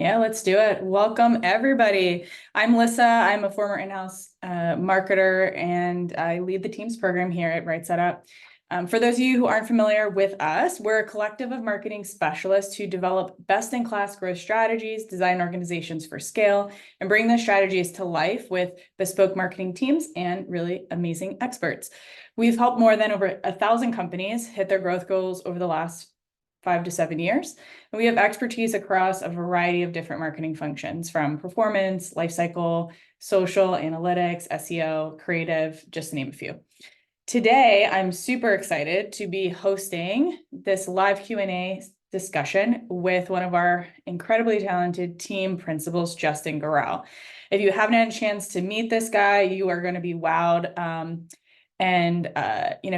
Yeah, let's do it. Welcome, everybody. I'm Lissa. I'm a former in-house marketer, and I lead the teams program here at Right Set Up. For those of you who aren't familiar with us, we're a collective of marketing specialists who develop best-in-class growth strategies, design organizations for scale, and bring those strategies to life with bespoke marketing teams and really amazing experts. We've helped more than over 1,000 companies hit their growth goals over the last 5 to 7 years. And we have expertise across a variety of different marketing functions, from performance, lifecycle, social, analytics, SEO, creative, just to name a few. Today, I'm super excited to be hosting this live Q&A discussion with one of our incredibly talented team principals, Justin Gorrell. If you haven't had a chance to meet this guy, you are going to be wowed.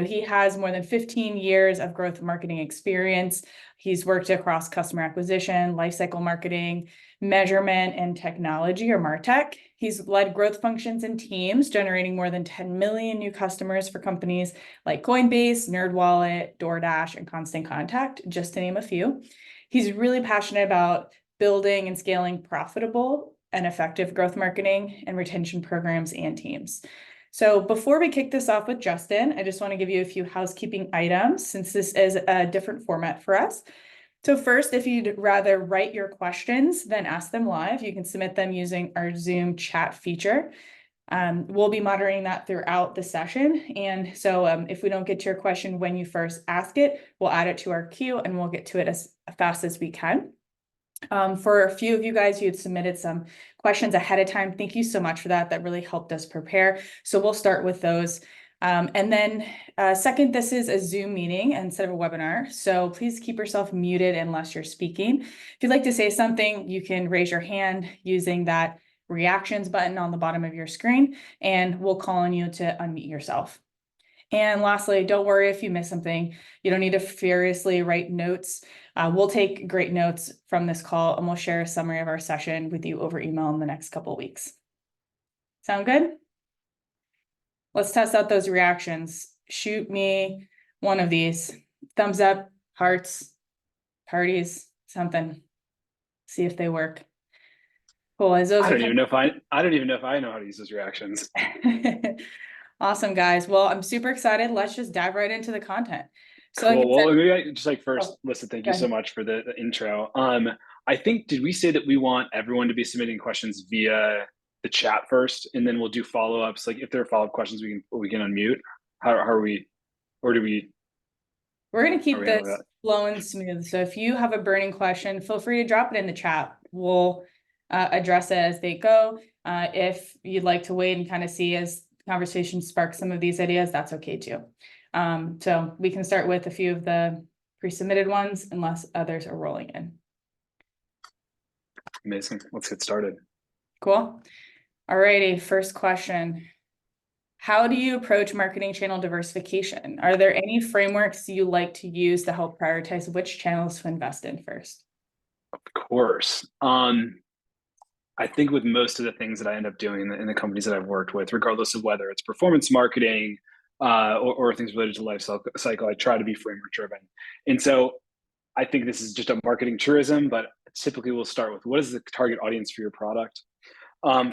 He has more than 15 years of growth marketing experience. He's worked across customer acquisition, lifecycle marketing, measurement, and technology, or martech. He's led growth functions and teams, generating more than 10 million new customers for companies like Coinbase, NerdWallet, DoorDash, and Constant Contact, just to name a few. He's really passionate about building and scaling profitable and effective growth marketing and retention programs and teams. So before we kick this off with Justin, I just want to give you a few housekeeping items since this is a different format for us. So first, if you'd rather write your questions than ask them live, you can submit them using our Zoom chat feature. We'll be moderating that throughout the session. And so if we don't get to your question when you first ask it, we'll add it to our queue and we'll get to it as fast as we can. For a few of you guys who had submitted some questions ahead of time, thank you so much for that. That really helped us prepare. So we'll start with those. And then second, this is a Zoom meeting instead of a webinar. So please keep yourself muted unless you're speaking. If you'd like to say something, you can raise your hand using that reactions button on the bottom of your screen, and we'll call on you to unmute yourself. And lastly, don't worry if you miss something. You don't need to furiously write notes. We'll take great notes from this call, and we'll share a summary of our session with you over email in the next couple of weeks. Sound good? Let's test out those reactions. Shoot me one of these. Thumbs up, hearts, parties, something. See if they work. Cool. As those I don't even know if I know how to use those reactions. Awesome, guys. Well, I'm super excited. Let's just dive right into the content. So like I Cool. said, Well, maybe I just first, Listen, thank you so much for the intro. I think, did we say that we want everyone to be submitting questions via the chat first, and then we'll do follow-ups? Like if there are follow-up questions, we can unmute. How are we, or do we? We're going to keep this flowing smooth. So if you have a burning question, feel free to drop it in the chat. We'll address it as they go. If you'd like to wait and kind of see as conversation sparks some of these ideas, that's okay too. So we can start with a few of the pre-submitted ones unless others are rolling in. Amazing. Let's get started. Cool. All righty. First question. How do you approach marketing channel diversification? Are there any frameworks you like to use to help prioritize which channels to invest in first? Of course. I think with most of the things that I end up doing in the companies that I've worked with, regardless of whether it's performance marketing or things related to life cycle, I try to be framework driven. And so I think this is just a marketing truism, but typically we'll start with what is the target audience for your product?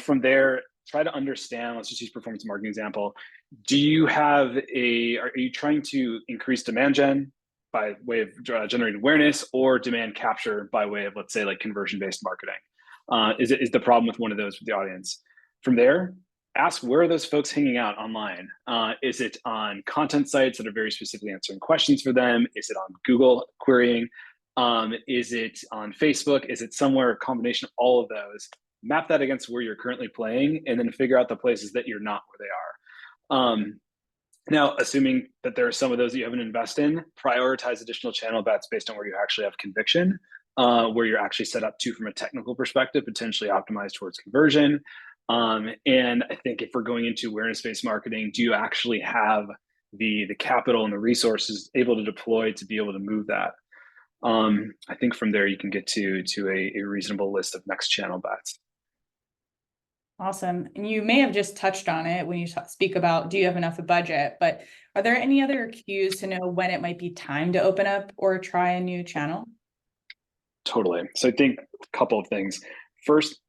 From there, try to understand, let's just use performance marketing example. Are you trying to increase demand gen by way of generating awareness, or demand capture by way of, let's say, like conversion-based marketing? Is the problem with one of those with the audience? From there, ask where are those folks hanging out online? Is it on content sites that are very specifically answering questions for them? Is it on Google querying? Is it on Facebook? Is it somewhere, a combination of all of those? Map that against where you're currently playing, and then figure out the places that you're not where they are. Now, assuming that there are some of those that you haven't invested in, prioritize additional channel bets based on where you actually have conviction, where you're actually set up to, from a technical perspective, potentially optimize towards conversion. And I think if we're going into awareness-based marketing, do you actually have the capital and the resources able to deploy to be able to move that? I think from there you can get to a reasonable list of next channel bets. Awesome. And you may have just touched on it when you speak about, do you have enough of budget? But are there any other cues to know when it might be time to open up or try a new channel? Totally. So I think a couple of things. First,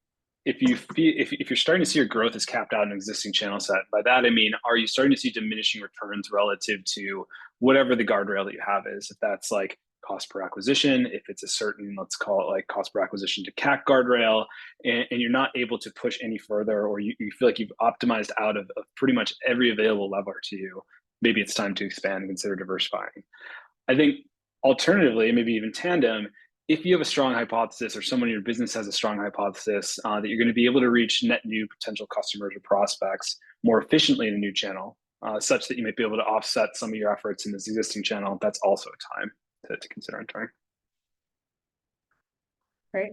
if you're starting to see your growth is capped out in an existing channel set, by that I mean, are you starting to see diminishing returns relative to whatever the guardrail that you have is? If that's like cost per acquisition, if it's a certain, let's call it like cost per acquisition to CAC guardrail, and you're not able to push any further, or you feel like you've optimized out of pretty much every available lever to you, maybe it's time to expand and consider diversifying. I think alternatively, maybe even tandem, if you have a strong hypothesis or someone in your business has a strong hypothesis that you're going to be able to reach net new potential customers or prospects more efficiently in a new channel, such that you might be able to offset some of your efforts in this existing channel, that's also a time to consider entering. Great.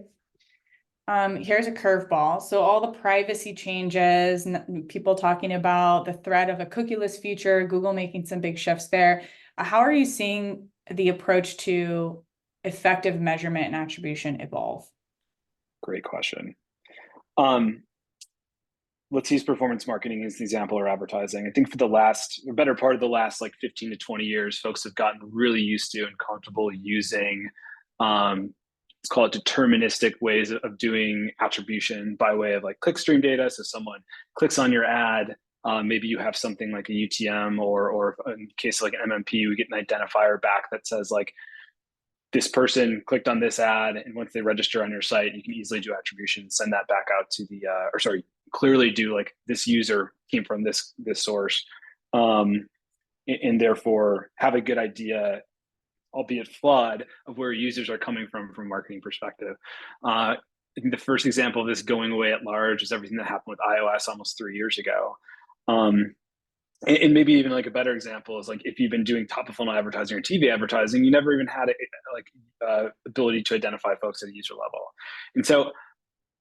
Here's a curveball. So all the privacy changes, people talking about the threat of a cookieless future, Google making some big shifts there. How are you seeing the approach to effective measurement and attribution evolve? Great question. Let's use performance marketing as the example, or advertising. I think for the better part of the last like 15 to 20 years, folks have gotten really used to and comfortable using, let's call it deterministic ways of doing attribution by way of like clickstream data. So someone clicks on your ad, maybe you have something like a UTM, or in case of like an MMP, we get an identifier back that says like, this person clicked on this ad, and once they register on your site, you can easily do attribution, send that back out to the, clearly do like this user came from this source, and therefore have a good idea, albeit flawed, of where users are coming from a marketing perspective. I think the first example of this going away at large is everything that happened with iOS almost 3 years ago. And maybe even like a better example is like if you've been doing top of funnel advertising or TV advertising, you never even had ability to identify folks at a user level. And so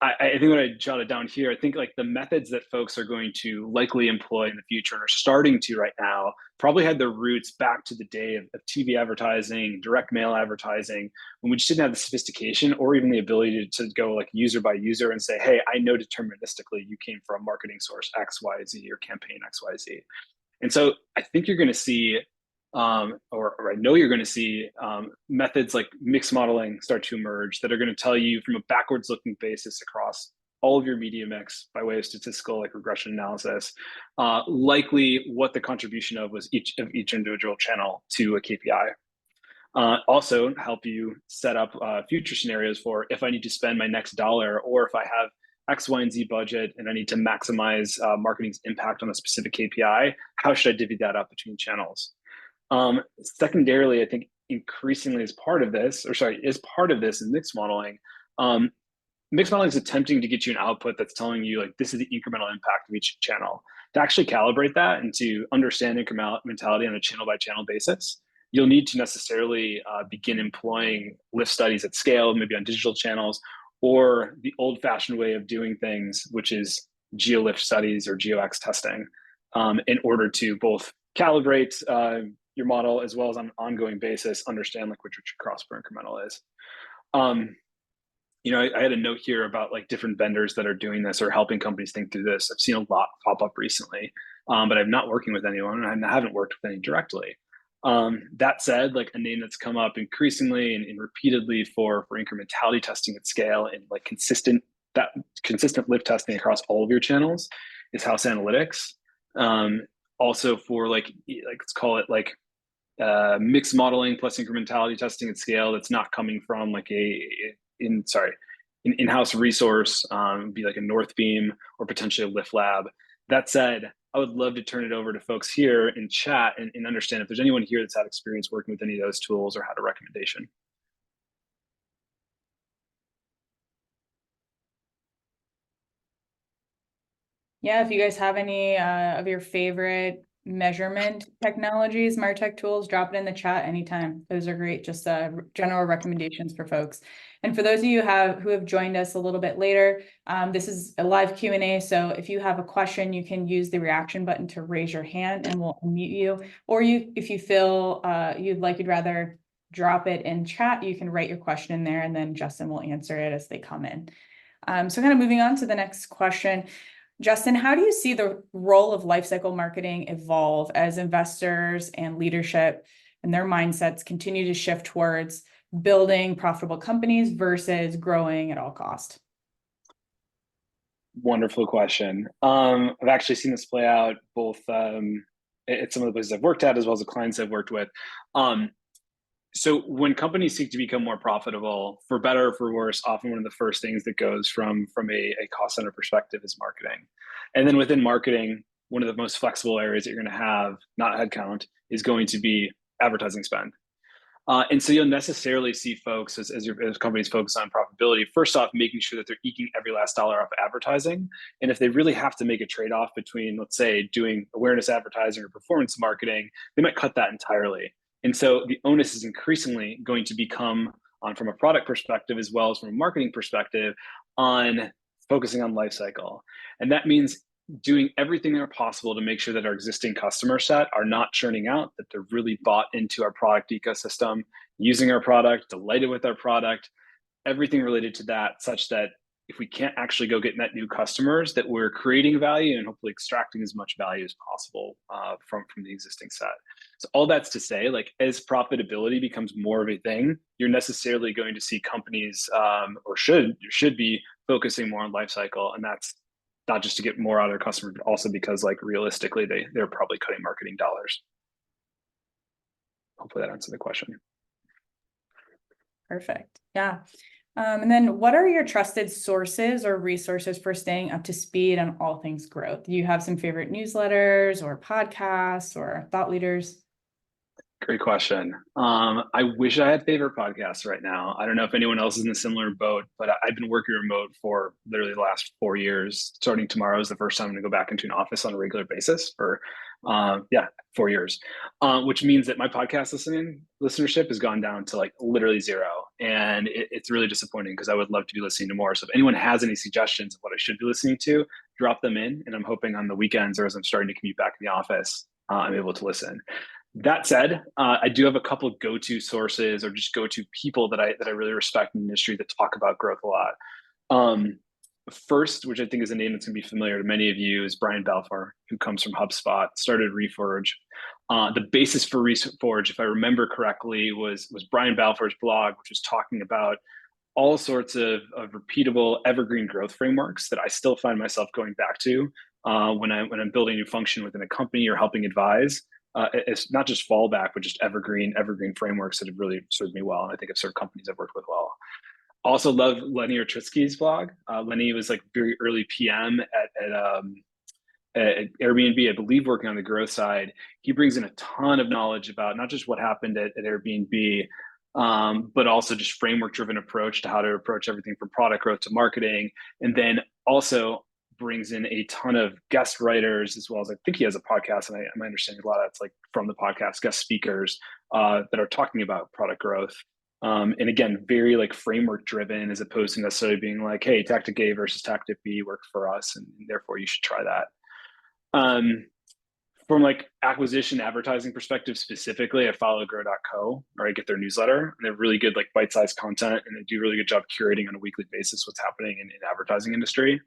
I think what I jotted down here, I think like the methods that folks are going to likely employ in the future and are starting to right now probably had their roots back to the day of TV advertising, direct mail advertising, when we just didn't have the sophistication or even the ability to go like user by user and say, hey, I know deterministically you came from marketing source XYZ or campaign XYZ. And so I think you're going to see, or I know you're going to see methods like mixed modeling start to emerge that are going to tell you from a backwards looking basis across all of your media mix by way of statistical like regression analysis, likely what the contribution of was each individual channel to a KPI. Also help you set up future scenarios for if I need to spend my next dollar, or if I have X, Y, and Z budget and I need to maximize marketing's impact on a specific KPI, how should I divvy that up between channels? Secondarily, I think increasingly is part of this in mixed modeling. Mixed modeling is attempting to get you an output that's telling you like this is the incremental impact of each channel. To actually calibrate that and to understand incrementality on a channel by channel basis, you'll need to necessarily begin employing lift studies at scale, maybe on digital channels, or the old-fashioned way of doing things, which is geolift studies or GeoX testing, in order to both calibrate your model as well as on an ongoing basis, understand like what your cross per incremental is. I had a note here about like different vendors that are doing this or helping companies think through this. I've seen a lot pop up recently, but I'm not working with anyone, and I haven't worked with any directly. That said, like a name that's come up increasingly and repeatedly for incrementality testing at scale and like consistent lift testing across all of your channels is House Analytics. Also for like let's call it like mixed modeling plus incrementality testing at scale that's not coming from like an in-house resource, be like a Northbeam or potentially a Lift Lab. That said, I would love to turn it over to folks here in chat and understand if there's anyone here that's had experience working with any of those tools or had a recommendation. Yeah, if you guys have any of your favorite measurement technologies, martech tools, drop it in the chat anytime. Those are great, just general recommendations for folks. And for those of you who have joined us a little bit later, this is a live Q&A. So if you have a question, you can use the reaction button to raise your hand and we'll unmute you. Or if you feel you'd rather drop it in chat, you can write your question in there and then Justin will answer it as they come in. So kind of moving on to the next question. Justin, how do you see the role of lifecycle marketing evolve as investors and leadership and their mindsets continue to shift towards building profitable companies versus growing at all cost? Wonderful question. I've actually seen this play out both at some of the places I've worked at as well as the clients I've worked with. So when companies seek to become more profitable, for better or for worse, often one of the first things that goes from a cost center perspective is marketing. And then within marketing, one of the most flexible areas that you're going to have, not headcount, is going to be advertising spend. And so you'll necessarily see folks as companies focus on profitability, first off, making sure that they're eking every last dollar off advertising. And if they really have to make a trade-off between, let's say, doing awareness advertising or performance marketing, they might cut that entirely. And so the onus is increasingly going to become on, from a product perspective, as well as from a marketing perspective, on focusing on lifecycle. And that means doing everything that are possible to make sure that our existing customer set are not churning out, that they're really bought into our product ecosystem, using our product, delighted with our product, everything related to that, such that if we can't actually go get net new customers, that we're creating value and hopefully extracting as much value as possible from the existing set. So all that's to say, like, as profitability becomes more of a thing, you're necessarily going to see companies or should be focusing more on life cycle, and that's not just to get more out of their customers, but also because, like, realistically, they're probably cutting marketing dollars. Hopefully that answered the question. Perfect. Yeah. And then what are your trusted sources or resources for staying up to speed on all things growth? Do you have some favorite newsletters or podcasts or thought leaders? Great question. I wish I had favorite podcasts right now. I don't know if anyone else is in a similar boat, but I've been working remote for literally the last 4 years. Starting tomorrow is the first time I'm going to go back into an office on a regular basis for 4 years, which means that my podcast listenership has gone down to like literally zero. And it's really disappointing because I would love to be listening to more. So if anyone has any suggestions of what I should be listening to, drop them in. And I'm hoping on the weekends or as I'm starting to commute back to the office, I'm able to listen. That said, I do have a couple of go-to sources or just go-to people that I really respect in the industry that talk about growth a lot. First, which I think is a name that's going to be familiar to many of you, is Brian Balfour, who comes from HubSpot, started Reforge. The basis for Reforge, if I remember correctly, was Brian Balfour's blog, which was talking about all sorts of repeatable evergreen growth frameworks that I still find myself going back to when I'm building a new function within a company or helping advise. It's not just fallback, but just evergreen frameworks that have really served me well, and I think have served companies I've worked with well. Also love Lenny Ortritsky's blog. Lenny was like very early PM at Airbnb, I believe, working on the growth side. He brings in a ton of knowledge about not just what happened at Airbnb, but also just framework-driven approach to how to approach everything from product growth to marketing, and then also brings in a ton of guest writers, as well as I think he has a podcast, and my understanding a lot of that's like from the podcast, guest speakers that are talking about product growth. And again, very like framework driven, as opposed to necessarily being like, hey, tactic A versus tactic B worked for us, and therefore you should try that. From like acquisition advertising perspective specifically, I follow grow.co, or I get their newsletter, and they're really good, like bite-sized content, and they do a really good job curating on a weekly basis what's happening in advertising industry.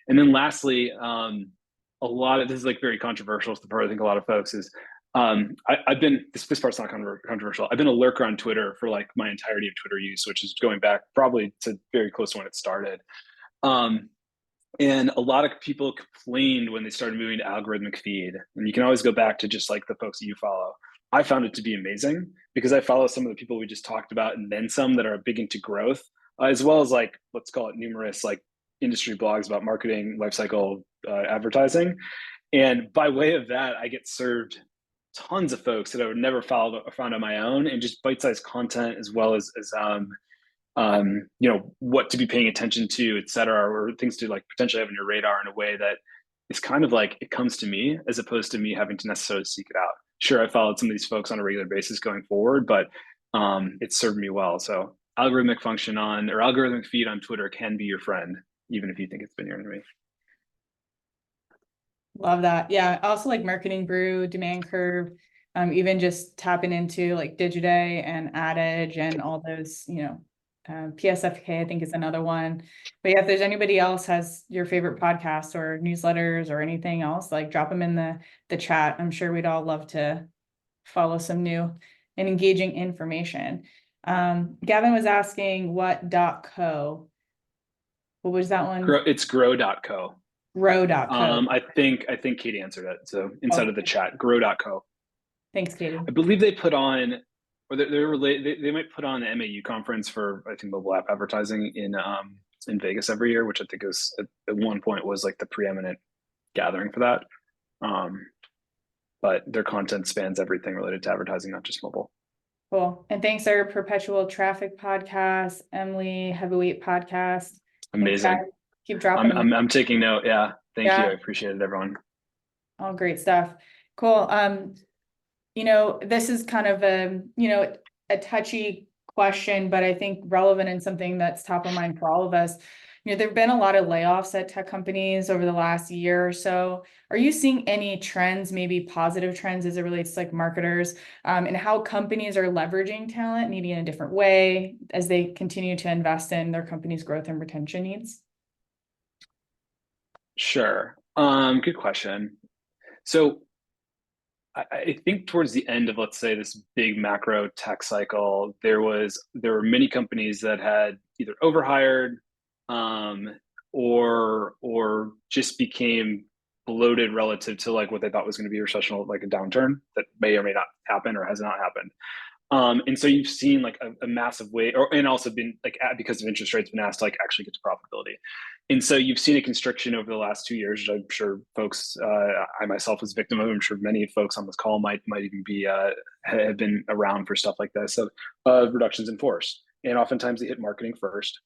And then lastly, a lot of this is like very controversial. It's the part I think a lot of folks is I've been, this part's not controversial. I've been a lurker on Twitter for like my entirety of Twitter use, which is going back probably to very close to when it started. And a lot of people complained when they started moving to algorithmic feed. And you can always go back to just like the folks that you follow. I found it to be amazing because I follow some of the people we just talked about, and then some that are big into growth, as well as like, let's call it numerous like industry blogs about marketing, lifecycle, advertising. And by way of that, I get served tons of folks that I would never found on my own, and just bite-sized content, as well as what to be paying attention to, et cetera, or things to like potentially have on your radar in a way that is kind of like it comes to me, as opposed to me having to necessarily seek it out. Sure, I followed some of these folks on a regular basis going forward, but it served me well. So algorithmic feed on Twitter can be your friend, even if you think it's been your enemy. Love that. Yeah. I also like Marketing Brew, Demand Curve, even just tapping into like Digiday and Adage and all those, PSFK, I think is another one. But yeah, if there's anybody else has your favorite podcasts or newsletters or anything else, like drop them in the chat. I'm sure we'd all love to follow some new and engaging information. Gavin was asking what.co. What was that one? It's grow.co. Grow.co. I think Katie answered it. So inside Oh, of the chat, grow.co. thanks, Katie. I believe they put on, or they're related. They might put on the MAU conference for, I think, mobile app advertising in Vegas every year, which I think is at one point was like the preeminent gathering for that. But their content spans everything related to advertising, not just mobile. Cool. And thanks, our Perpetual Traffic podcast, Emily Heavyweight podcast. Thanks, guys. Amazing. Keep dropping them. I'm taking note. Yeah. Thank you. Yeah. I appreciate it, everyone. All great stuff. Cool. This is kind of a touchy question, but I think relevant and something that's top of mind for all of us. There've been a lot of layoffs at tech companies over the last year or so. Are you seeing any trends, maybe positive trends as it relates to like marketers, and how companies are leveraging talent maybe in a different way as they continue to invest in their company's growth and retention needs? Sure. Good question. So I think towards the end of, let's say, this big macro tech cycle, there were many companies that had either overhired, or just became bloated relative to like what they thought was going to be a recessional, like a downturn that may or may not happen or has not happened. And so you've seen like a massive way, and also been like because of interest rates, been asked to like actually get to profitability. And so you've seen a constriction over the last 2 years, which I'm sure folks, I myself was a victim of. I'm sure many folks on this call might even be have been around for stuff like this. So reductions in force, and oftentimes they hit marketing first.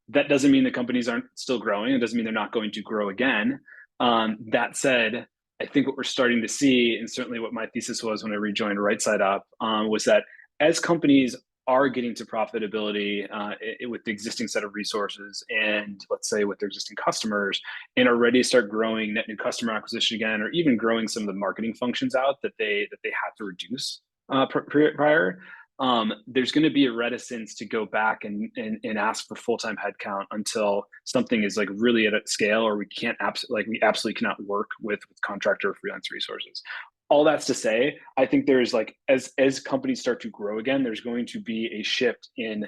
That doesn't mean the companies aren't still growing. It doesn't mean they're not going to grow again. That said, I think what we're starting to see, and certainly what my thesis was when I rejoined Right Side Up, was that as companies are getting to profitability with the existing set of resources, and let's say with their existing customers, and are ready to start growing net new customer acquisition again, or even growing some of the marketing functions out that they had to reduce prior, there's going to be a reticence to go back and ask for full-time headcount until something is like really at a scale, or we absolutely cannot work with contractor or freelance resources. All that's to say, I think there's like, as companies start to grow again, there's going to be a shift in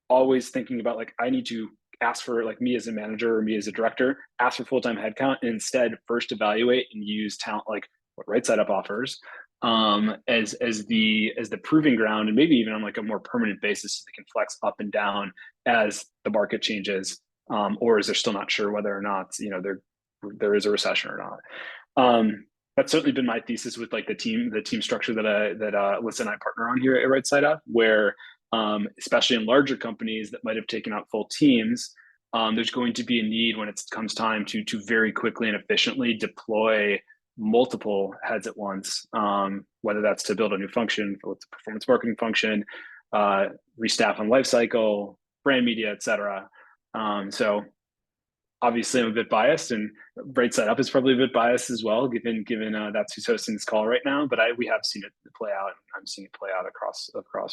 always thinking about like, I need to ask for, like, me as a manager or me as a director, ask for full-time headcount, and instead first evaluate and use talent like what Right Side Up offers as the proving ground, and maybe even on like a more permanent basis so they can flex up and down as the market changes, or as they're still not sure whether or not there is a recession or not. That's certainly been my thesis with like the team structure that Alyssa and I partner on here at Right Side Up, where especially in larger companies that might have taken out full teams, there's going to be a need when it comes time to very quickly and efficiently deploy multiple heads at once, whether that's to build a new function for the performance marketing function, restaff on Lifecycle, brand media, etc. So obviously I'm a bit biased, and Right Side Up is probably a bit biased as well, given that's who's hosting this call right now. But we have seen it play out. I'm seeing it play out across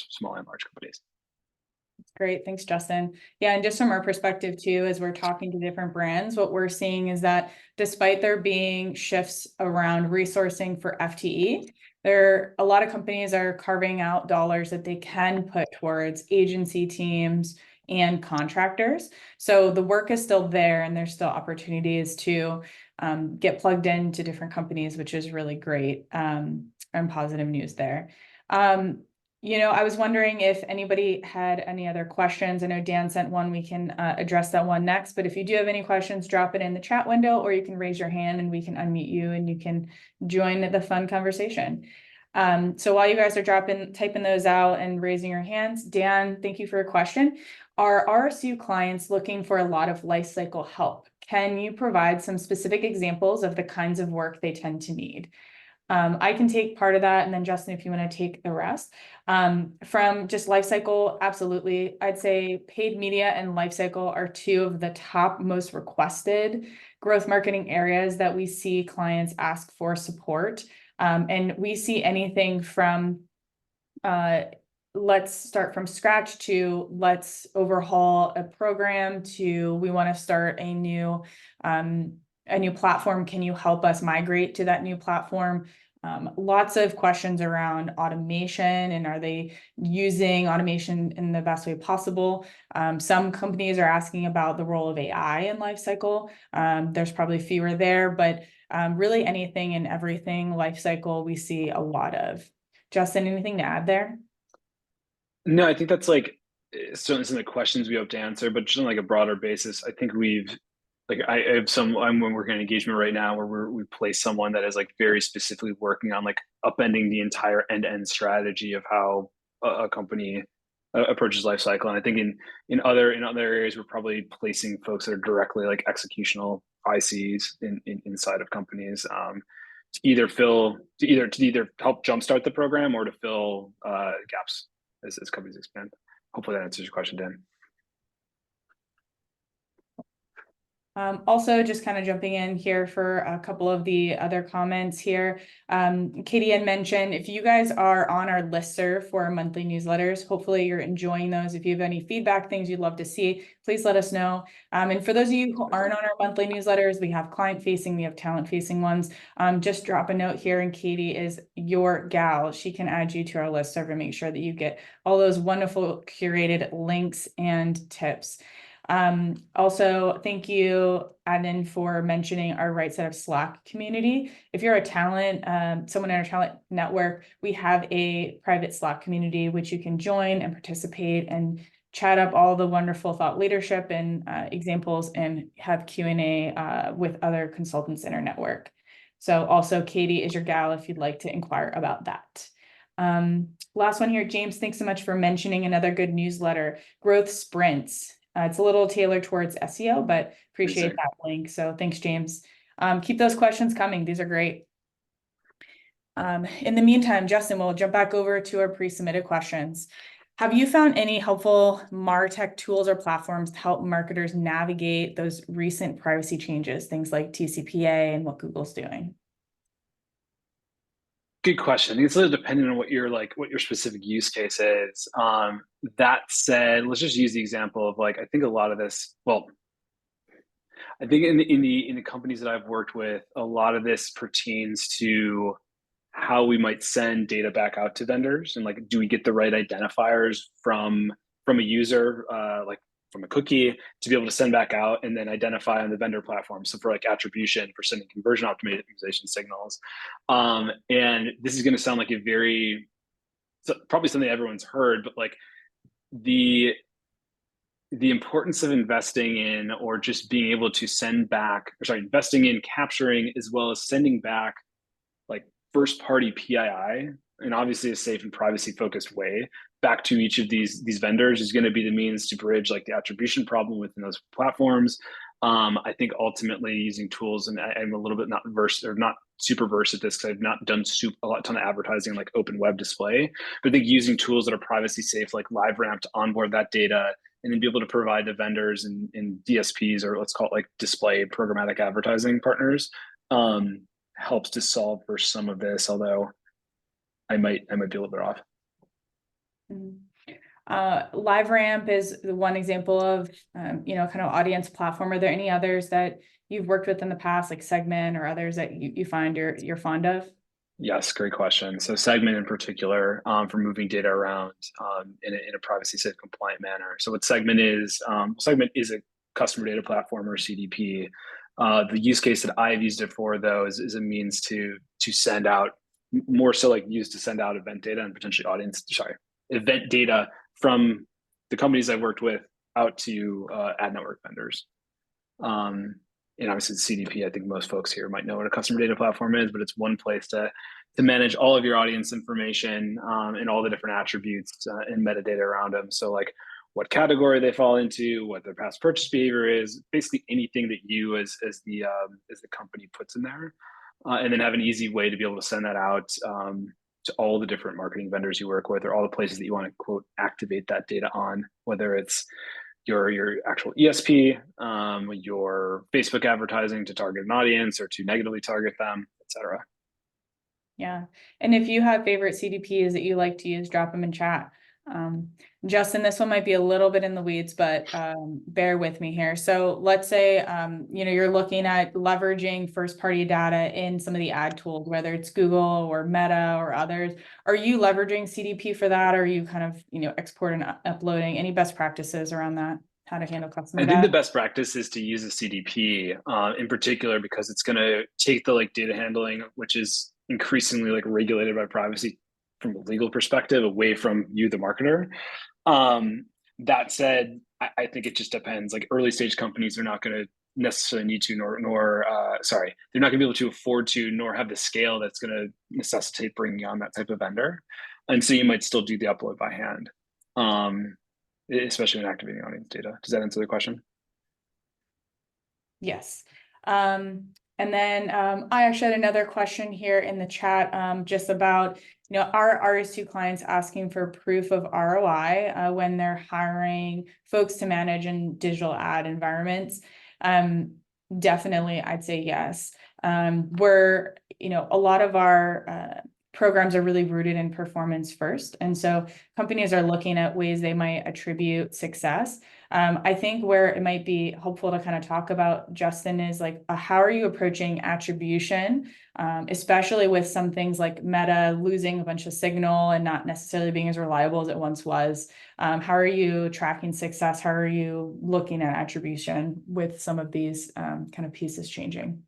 small and large companies. Great. Thanks, Justin. Yeah. And just from our perspective too, as we're talking to different brands, what we're seeing is that despite there being shifts around resourcing for FTE, a lot of companies are carving out dollars that they can put towards agency teams and contractors. So the work is still there, and there's still opportunities to get plugged into different companies, which is really great, and positive news there. I was wondering if anybody had any other questions. I know Dan sent one. We can address that one next. But if you do have any questions, drop it in the chat window, or you can raise your hand and we can unmute you and you can join the fun conversation. So while you guys are typing those out and raising your hands, Dan, thank you for your question. Are RSU clients looking for a lot of lifecycle help? Can you provide some specific examples of the kinds of work they tend to need? I can take part of that, and then Justin, if you want to take the rest. From just lifecycle, absolutely. I'd say paid media and lifecycle are two of the top most requested growth marketing areas that we see clients ask for support. And we see anything from let's start from scratch to let's overhaul a program to we want to start a new platform. Can you help us migrate to that new platform? Lots of questions around automation and are they using automation in the best way possible? Some companies are asking about the role of AI in Lifecycle. There's probably fewer there, but really anything and everything Lifecycle we see a lot of. Justin, anything to add there? No, I think that's like certainly some of the questions we hope to answer, but just on like a broader basis, I think I have I'm working on engagement right now where we place someone that is like very specifically working on like upending the entire end-to-end strategy of how a company approaches life cycle. And I think in other areas, we're probably placing folks that are directly like executional ICs inside of companies, to either help jumpstart the program or to fill gaps as companies expand. Hopefully that answers your question, Dan. Also, just kind of jumping in here for a couple of the other comments here. Katie had mentioned, if you guys are on our listserv for our monthly newsletters, hopefully you're enjoying those. If you have any feedback, things you'd love to see, please let us know. And for those of you who aren't on our monthly newsletters, we have client-facing, we have talent-facing ones. Just drop a note here, and Katie is your gal. She can add you to our listserv and make sure that you get all those wonderful curated links and tips. Also, thank you, Adnan, for mentioning our Right Set of Slack community. If you're a talent, someone in our talent network, we have a private Slack community which you can join and participate and chat up all the wonderful thought leadership and examples and have Q&A with other consultants in our network. So also, Katie is your gal if you'd like to inquire about that. Last one here, James, thanks so much for mentioning another good newsletter, Growth Sprints. It's a little tailored towards SEO, but appreciate that link. So thanks, James. Keep those questions coming. These are great. In the meantime, Justin, we'll jump back over to our pre-submitted questions. Have you found any helpful martech tools or platforms to help marketers navigate those recent privacy changes, things like TCPA and what Google's doing? Good question. I think it's a little dependent on what your specific use case is. That said, let's just use the example of like I think a lot of this. Well, I think in the companies that I've worked with, a lot of this pertains to how we might send data back out to vendors, and like, do we get the right identifiers from a user, like from a cookie, to be able to send back out and then identify on the vendor platform. So for like attribution, for sending conversion optimization signals. And this is going to sound like probably something everyone's heard, but like the importance of investing in, or just being able to investing in capturing as well as sending back like first party PII, and obviously a safe and privacy focused way back to each of these vendors is going to be the means to bridge like the attribution problem within those platforms. I think ultimately using tools, and I'm a little bit not super versed at this because I've not done a ton of advertising like open web display, but I think using tools that are privacy safe like LiveRamp to onboard that data and then be able to provide the vendors and DSPs, or let's call it like display programmatic advertising partners, helps to solve for some of this, although I might be a little bit off. LiveRamp is the one example of, kind of audience platform. Are there any others that you've worked with in the past, like Segment or others that you find you're fond of? Yes, great question. So Segment in particular, for moving data around in a privacy safe compliant manner. So what Segment is a customer data platform, or CDP. The use case that I've used it for, though, is a means to send out, more so like used to send out event data and potentially event data from the companies I've worked with out to ad network vendors. And obviously the CDP, I think most folks here might know what a customer data platform is, but it's one place to manage all of your audience information and all the different attributes and metadata around them. So like what category they fall into, what their past purchase behavior is, basically anything that you as the company puts in there, and then have an easy way to be able to send that out to all the different marketing vendors you work with, or all the places that you want to quote activate that data on, whether it's your actual ESP, your Facebook advertising to target an audience or to negatively target them, etc. Yeah. And if you have favorite CDPs that you like to use, drop them in chat. Justin, this one might be a little bit in the weeds, but bear with me here. So let's say you're looking at leveraging first-party data in some of the ad tools, whether it's Google or Meta or others. Are you leveraging CDP for that? Or are you kind of exporting, uploading? Any best practices around that? How to handle customer I think data? the best practice is to use a CDP in particular, because it's going to take the data handling, which is increasingly regulated by privacy from a legal perspective, away from you, the marketer. That said, I think it just depends. Early stage companies are not going to necessarily need to, they're not going to be able to afford to, nor have the scale that's going to necessitate bringing on that type of vendor. And so you might still do the upload by hand. Especially when activating audience data. Does that answer the question? Yes. And then I actually had another question here in the chat, just about, our RS2 clients asking for proof of ROI when they're hiring folks to manage in digital ad environments. Definitely, I'd say yes. We're, a lot of our programs are really rooted in performance first. And so companies are looking at ways they might attribute success. I think where it might be helpful to kind of talk about, Justin, is how are you approaching attribution, especially with some things like Meta losing a bunch of signal and not necessarily being as reliable as it once was. How are you tracking success? How are you looking at attribution with some of these kind of pieces changing?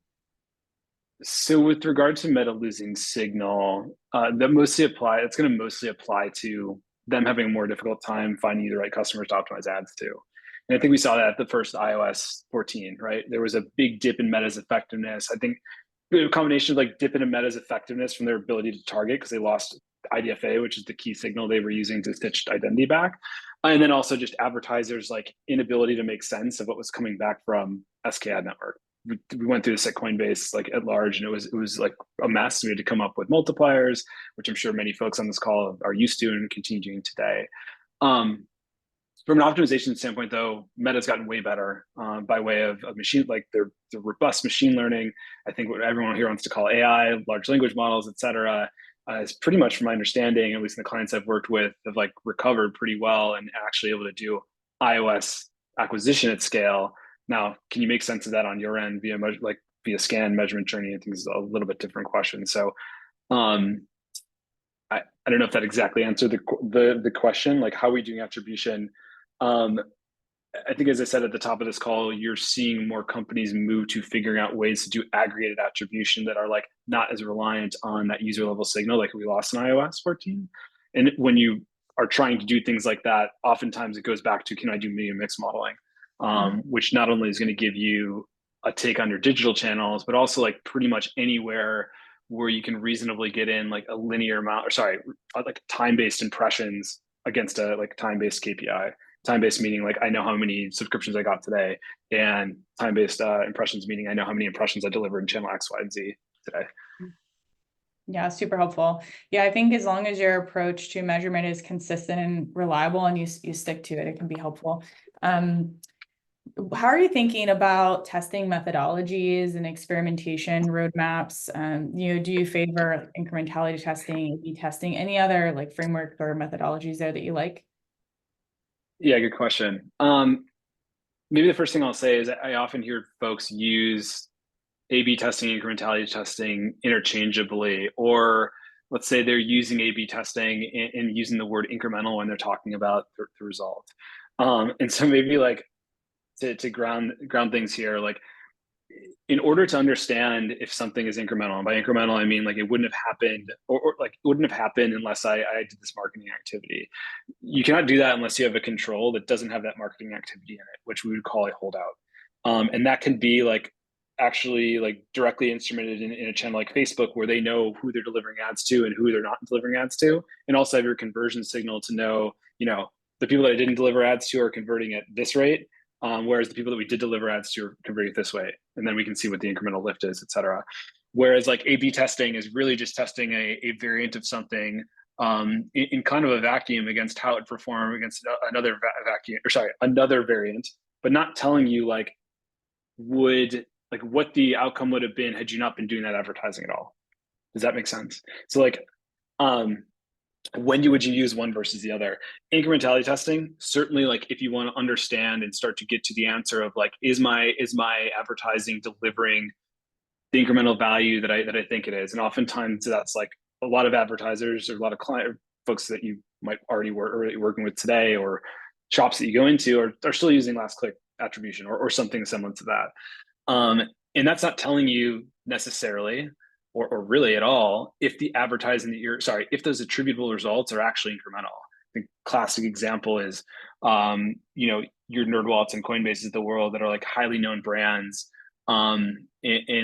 So with regard to Meta losing signal, it's going to mostly apply to them having a more difficult time finding the right customers to optimize ads to. And I think we saw that at the first iOS 14, right? There was a big dip in Meta's effectiveness. I think a combination of dip in Meta's effectiveness from their ability to target, because they lost IDFA, which is the key signal they were using to stitch identity back. And then also just advertisers' inability to make sense of what was coming back from SK Ad Network. We went through this at Coinbase at large, and it was a mess. We had to come up with multipliers, which I'm sure many folks on this call are used to and continue doing today. From an optimization standpoint, though, Meta's gotten way better by way of machine, their robust machine learning. I think what everyone here wants to call AI, large language models, et cetera, is pretty much, from my understanding, at least in the clients I've worked with, have recovered pretty well and actually able to do iOS acquisition at scale. Now, can you make sense of that on your end via scan, measurement journey? I think is a little bit different question. So, I don't know if that exactly answered the question. How are we doing attribution? I think, as I said at the top of this call, you're seeing more companies move to figuring out ways to do aggregated attribution that are not as reliant on that user level signal like we lost in iOS 14. And when you are trying to do things like that, oftentimes it goes back to, can I do media mix modeling? Which not only is going to give you a take on your digital channels, but also pretty much anywhere where you can reasonably get in a linear amount, time-based impressions against a time-based KPI. Time-based meaning I know how many subscriptions I got today, and time-based impressions meaning I know how many impressions I delivered in channel X, Y, and Z today. Yeah, super helpful. Yeah, I think as long as your approach to measurement is consistent and reliable and you stick to it, it can be helpful. How are you thinking about testing methodologies and experimentation roadmaps? Do you favor incrementality testing, A/B testing, any other frameworks or methodologies there that you like? Yeah, good question. Maybe the first thing I'll say is I often hear folks use A/B testing, incrementality testing interchangeably, or let's say they're using A/B testing and using the word incremental when they're talking about the result. And so maybe to ground things here, in order to understand if something is incremental, and by incremental I mean it wouldn't have happened, or it wouldn't have happened unless I did this marketing activity. You cannot do that unless you have a control that doesn't have that marketing activity in it, which we would call a holdout. And that can be actually directly instrumented in a channel like Facebook, where they know who they're delivering ads to and who they're not delivering ads to, and also have your conversion signal to know, the people that I didn't deliver ads to are converting at this rate, whereas the people that we did deliver ads to are converting this way, and then we can see what the incremental lift is, et cetera. Whereas A/B testing is really just testing a variant of something in kind of a vacuum against how it performed against another another variant, but not telling you what the outcome would have been had you not been doing that advertising at all. Does that make sense? So when would you use one versus the other? Incrementality testing, certainly, like if you want to understand and start to get to the answer of like, is my advertising delivering the incremental value that I think it is? And oftentimes that's like a lot of advertisers or a lot of client folks that you might already working with today, or shops that you go into are still using last click attribution or something similar to that. And that's not telling you necessarily or really at all if the advertising that if those attributable results are actually incremental. The classic example is, your NerdWallets and Coinbases of the world that are like highly known brands, and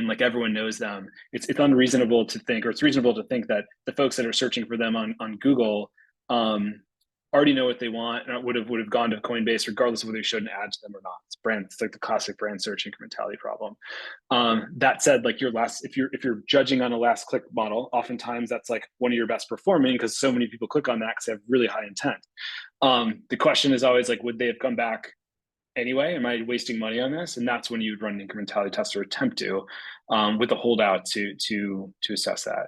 like everyone knows them. It's unreasonable to think, or it's reasonable to think that the folks that are searching for them on Google, already know what they want and would have gone to Coinbase regardless of whether you showed an ad to them or not. It's like the classic brand search incrementality problem. That said, like if you're judging on a last click model, oftentimes that's like one of your best performing because so many people click on that because they have really high intent. The question is always like, would they have come back anyway? Am I wasting money on this? And that's when you'd run an incrementality test or attempt to, with a holdout to assess that.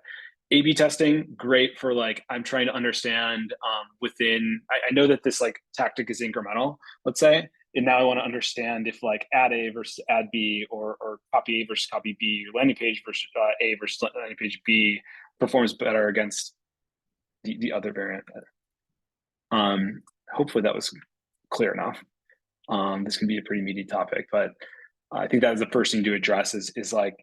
A/B testing, great for like, I'm trying to understand I know that this like tactic is incremental, let's say, and now I want to understand if like ad A versus ad B or copy A versus copy B, or landing page versus A versus landing page B performs better against the other variant. Hopefully that was clear enough. This can be a pretty meaty topic, but I think that is the first thing to address is like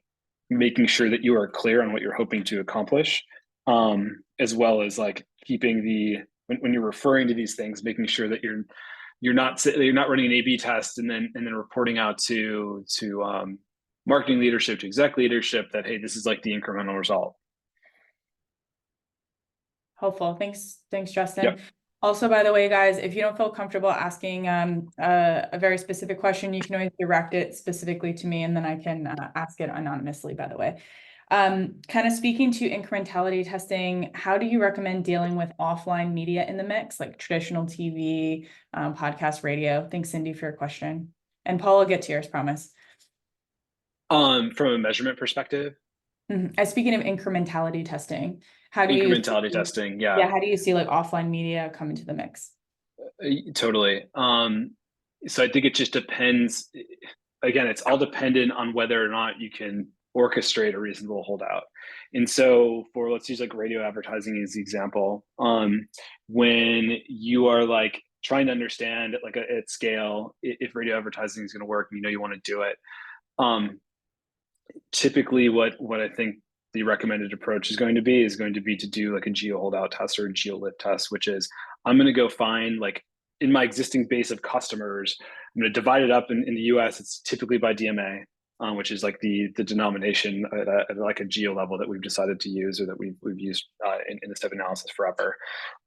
making sure that you are clear on what you're hoping to accomplish, as well as like keeping when you're referring to these things, making sure that you're not running an A/B test and then reporting out to marketing leadership, to exec leadership that, hey, this is like the incremental result. Helpful. Thanks, Justin. Yep. Also, by the way, guys, if you don't feel comfortable asking a very specific question, you can always direct it specifically to me, and then I can ask it anonymously, by the way. Kind of speaking to incrementality testing, how do you recommend dealing with offline media in the mix, like traditional TV, podcast, radio? Thanks, Cindy, for your question. And Paul will get to yours, promise. From a measurement perspective? Speaking of incrementality testing, how do incrementality testing, yeah, how do you see like offline media come into the mix? Totally. So I think it just depends. Again, it's all dependent on whether or not you can orchestrate a reasonable holdout. And so let's use like radio advertising as the example. When you are like trying to understand like at scale if radio advertising is going to work and you want to do it, typically what I think the recommended approach is going to be to do like a geo holdout test or a geo lift test, which is I'm going to go find like in my existing base of customers, I'm going to divide it up in the US. It's typically by DMA, which is like the denomination at like a geo level that we've decided to use or that we've used in this type of analysis forever.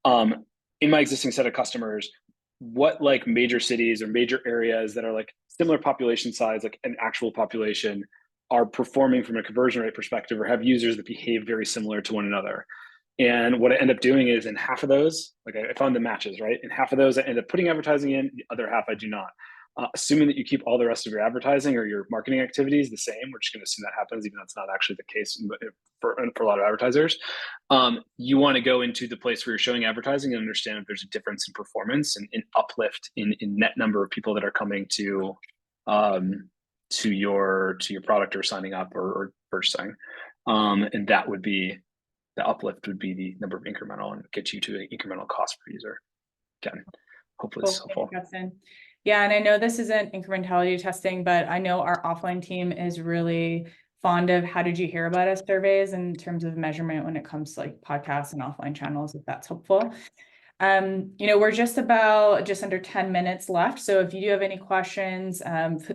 In my existing set of customers, what like major cities or major areas that are like similar population size, like an actual population, are performing from a conversion rate perspective or have users that behave very similar to one another. And what I end up doing is in half of those, like I found the matches, right? In half of those, I end up putting advertising in, the other half I do not. Assuming that you keep all the rest of your advertising or your marketing activities the same, we're just going to assume that happens, even though it's not actually the case for a lot of advertisers. You want to go into the place where you're showing advertising and understand if there's a difference in performance and uplift in net number of people that are coming to your product or signing up or purchasing, and that would be the uplift would be the number of incremental and get you to an incremental cost per user. Again, hopefully this is helpful. Yeah, and I know this isn't incrementality testing, but I know our offline team is really fond of how did you hear about us surveys in terms of measurement when it comes to like podcasts and offline channels, if that's helpful. We're just under 10 minutes left. So if you do have any questions,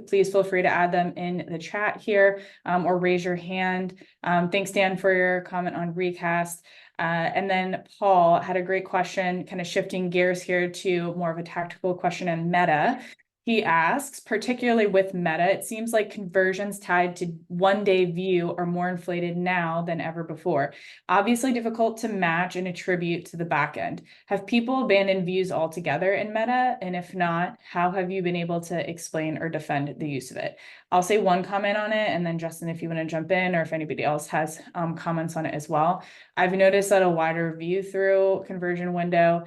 please feel free to add them in the chat here, or raise your hand. Thanks, Dan, for your comment on recast. And then Paul had a great question, kind of shifting gears here to more of a tactical question and meta. He asks, particularly with Meta, it seems like conversions tied to one-day view are more inflated now than ever before. Obviously difficult to match and attribute to the back end. Have people abandoned views altogether in Meta? And if not, how have you been able to explain or defend the use of it? I'll say one comment on it, and then Justin, if you want to jump in, or if anybody else has comments on it as well. I've noticed that a wider view through conversion window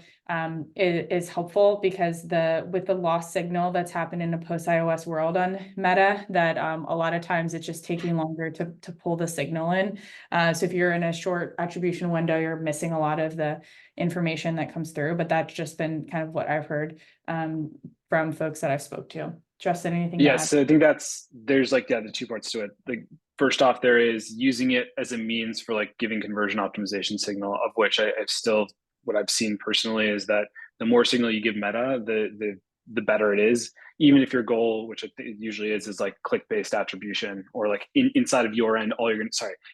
is helpful, because with the lost signal that's happened in a post iOS world on Meta, that a lot of times it's just taking longer to pull the signal in. So if you're in a short attribution window, you're missing a lot of the information that comes through, but that's just been kind of what I've heard from folks that I've spoke to. Justin, anything to add? Yes, so I think there's like, the two parts to it. Like, first off, there is using it as a means for like giving conversion optimization signal, of which I've still, what I've seen personally is that the more signal you give Meta, the better it is. Even if your goal, which it usually is like click-based attribution, or like inside of your end,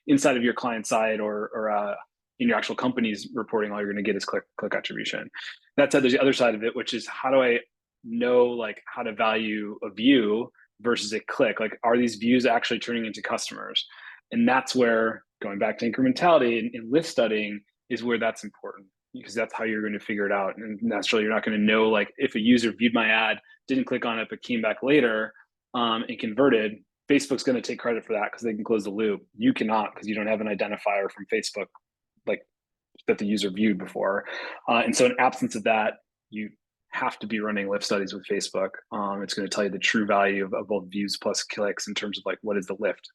inside of your client side, or in your actual company's reporting, all you're going to get is click attribution. That said, there's the other side of it, which is, how do I know like how to value a view versus a click? Like, are these views actually turning into customers? And that's where, going back to incrementality and lift studying, is where that's important, because that's how you're going to figure it out. And naturally, you're not going to know, like, if a user viewed my ad, didn't click on it, but came back later and converted, Facebook's going to take credit for that because they can close the loop. You cannot, because you don't have an identifier from Facebook like that the user viewed before. And so in absence of that, you have to be running lift studies with Facebook. It's going to tell you the true value of both views plus clicks in terms of like, what is the lift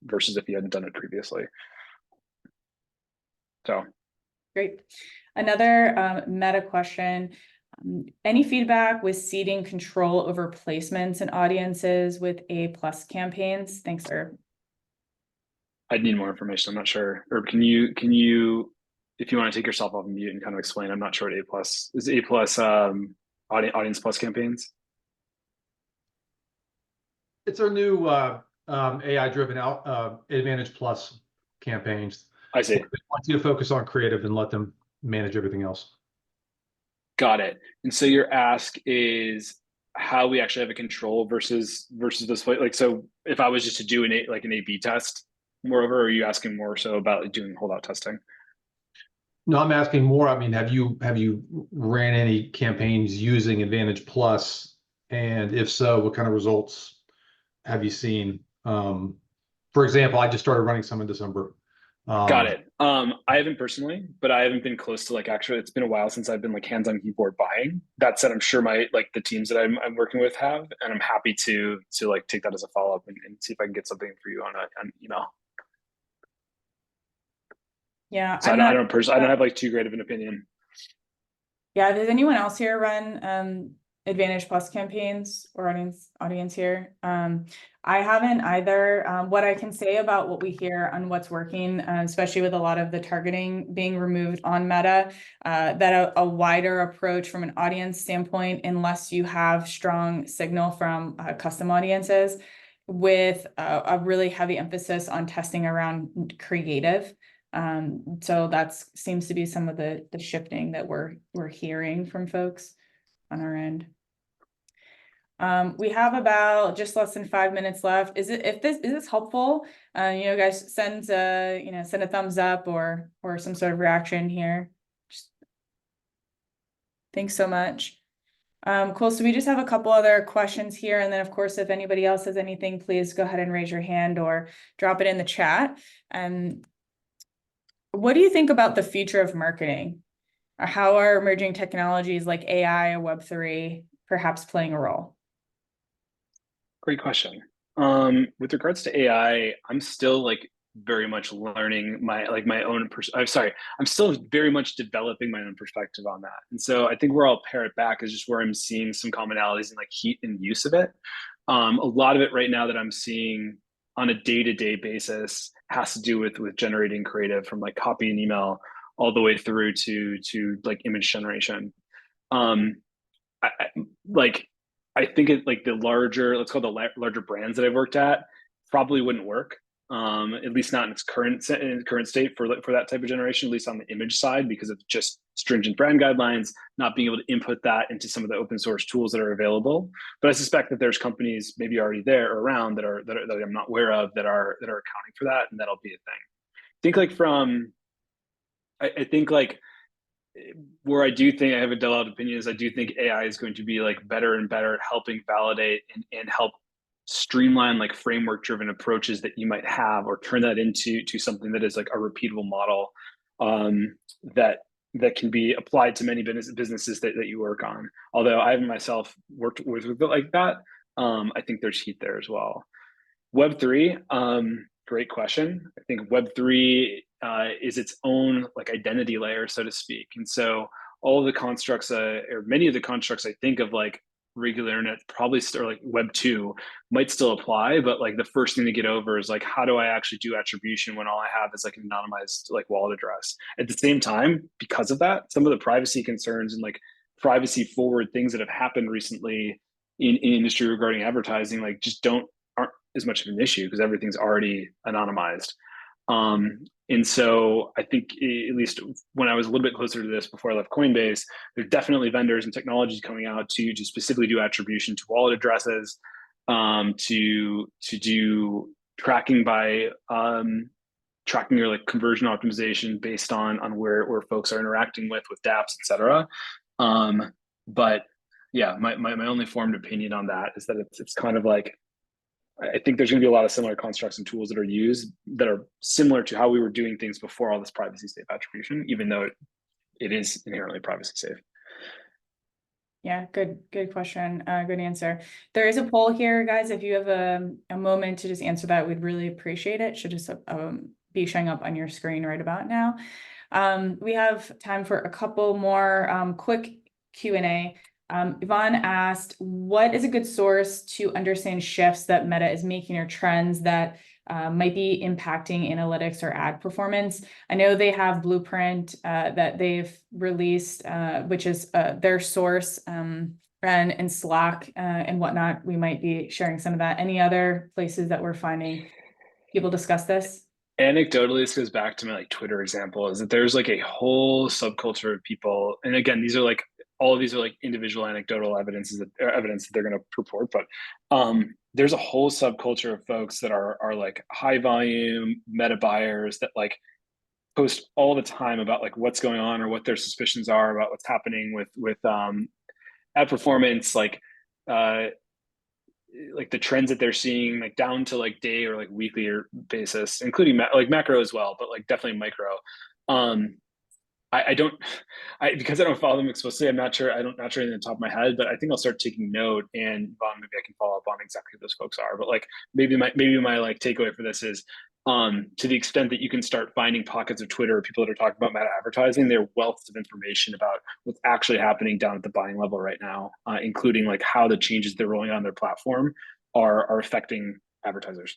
versus if you hadn't done it previously. So great. Another Meta question. Any feedback with seeding control over placements and audiences with A+ campaigns? Thanks, sir. I'd need more information. I'm not sure. Or can you, if you want to take yourself off mute and kind of explain, I'm not sure what A+ is. A+ audience plus campaigns. It's our new AI-driven Advantage Plus campaigns. I see. We want you to focus on creative and let them manage everything else. Got it. And so your ask is how we actually have a control versus this, like, so if I was just to do an A/B test, moreover, are you asking more so about doing holdout testing? No, I'm asking more. I mean, have you ran any campaigns using Advantage Plus? And if so, what kind of results have you seen? For example, I just started running some in December. Got it. I haven't personally, but I haven't been close to like, actually, it's been a while since I've been like hands-on keyboard buying. That said, I'm sure the teams that I'm working with have, and I'm happy to like take that as a follow-up and see if I can get something for you on email. Yeah, so I don't have like too great of an opinion. Yeah, does anyone else here run Advantage Plus campaigns or audience here? I haven't either. What I can say about what we hear on what's working, especially with a lot of the targeting being removed on Meta, that a wider approach from an audience standpoint, unless you have strong signal from custom audiences, with a really heavy emphasis on testing around creative. So that seems to be some of the shifting that we're hearing from folks on our end. We have about just less than 5 minutes left. Is this helpful? Guys, send a thumbs up or some sort of reaction here. Thanks so much. Cool. So we just have a couple other questions here, and then of course, if anybody else has anything, please go ahead and raise your hand or drop it in the chat. What do you think about the future of marketing? Or how are emerging technologies like AI or Web3 perhaps playing a role? Great question. With regards to AI, I'm still like very much learning I'm still very much developing my own perspective on that. And so I think where I'll pare it back is just where I'm seeing some commonalities in like heat and use of it. A lot of it right now that I'm seeing on a day-to-day basis has to do with generating creative, from like copy and email all the way through to like image generation. I think it, like the larger, let's call the larger brands that I've worked at, probably wouldn't work. at least not in its current state for that type of generation, at least on the image side, because of just stringent brand guidelines, not being able to input that into some of the open source tools that are available. But I suspect that there's companies maybe already there or around that I'm not aware of that are accounting for that, and that'll be a thing. I think like where I do think I have a lot of opinions, I do think AI is going to be like better and better at helping validate and help streamline like framework driven approaches that you might have, or turn that into something that is like a repeatable model that can be applied to many businesses that you work on. Although I haven't myself worked with it like that, I think there's heat there as well. Web3, great question. I think Web3 is its own like identity layer, so to speak. And so all of the constructs, or many of the constructs I think of like regular internet, probably still like Web 2 might still apply, but like the first thing to get over is like, how do I actually do attribution when all I have is like an anonymized like wallet address? At the same time, because of that, some of the privacy concerns and like privacy forward things that have happened recently in industry regarding advertising, like just aren't as much of an issue because everything's already anonymized. And so I think, at least when I was a little bit closer to this before I left Coinbase, there's definitely vendors and technologies coming out to specifically do attribution to wallet addresses, to do tracking by tracking your like conversion optimization based on where folks are interacting with dApps, et cetera. But yeah, my only formed opinion on that is that it's kind of like, I think there's going to be a lot of similar constructs and tools that are used that are similar to how we were doing things before all this privacy safe attribution, even though it is inherently privacy safe. Yeah, good question. Good answer. There is a poll here, guys. If you have a moment to just answer that, we'd really appreciate it. Should just be showing up on your screen right about now. We have time for a couple more quick Q&A. Yvonne asked, what is a good source to understand shifts that Meta is making or trends that might be impacting analytics or ad performance? I know they have Blueprint that they've released, which is their source, and in Slack and whatnot. We might be sharing some of that. Any other places that we're finding people discuss this? Anecdotally, this goes back to my like Twitter example, is that there's like a whole subculture of people, and again, these are like, all of these are like individual anecdotal evidence that they're going to purport, but there's a whole subculture of folks that are like high volume meta buyers that like post all the time about like what's going on or what their suspicions are about what's happening with ad performance, like the trends that they're seeing, like down to like day or like weekly or basis, including like macro as well, but like definitely micro. Because I don't follow them explicitly, I'm not sure in the top of my head, but I think I'll start taking note, and Vaughn, maybe I can follow up on exactly who those folks are. But like maybe my like takeaway for this is, to the extent that you can start finding pockets of Twitter or people that are talking about meta advertising, there are wealths of information about what's actually happening down at the buying level right now, including like how the changes they're rolling on their platform are affecting advertisers.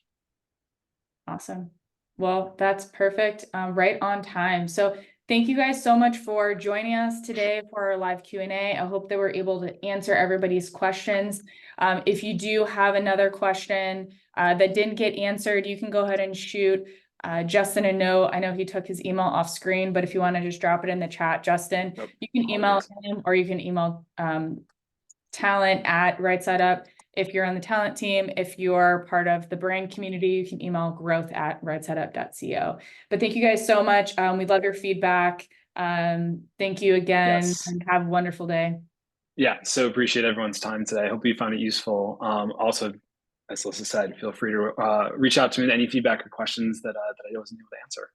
Awesome. Well, that's perfect. Right on time. So thank you guys so much for joining us today for our live Q&A. I hope that we're able to answer everybody's questions. If you do have another question that didn't get answered, you can go ahead and shoot Justin a note. I know he took his email off screen, but if you want to just drop it in the chat, Justin, you can email him, or you can email talent at Right Side Up. If you're on the talent team, if you're part of the brand community, you can email growth@rightsideup.co. But thank you guys so much. We love your feedback. Thank you again, and have a wonderful day. Yeah, so appreciate everyone's time today. I hope you found it useful. Also, as Alyssa said, feel free to reach out to me with any feedback or questions that I wasn't able to answer.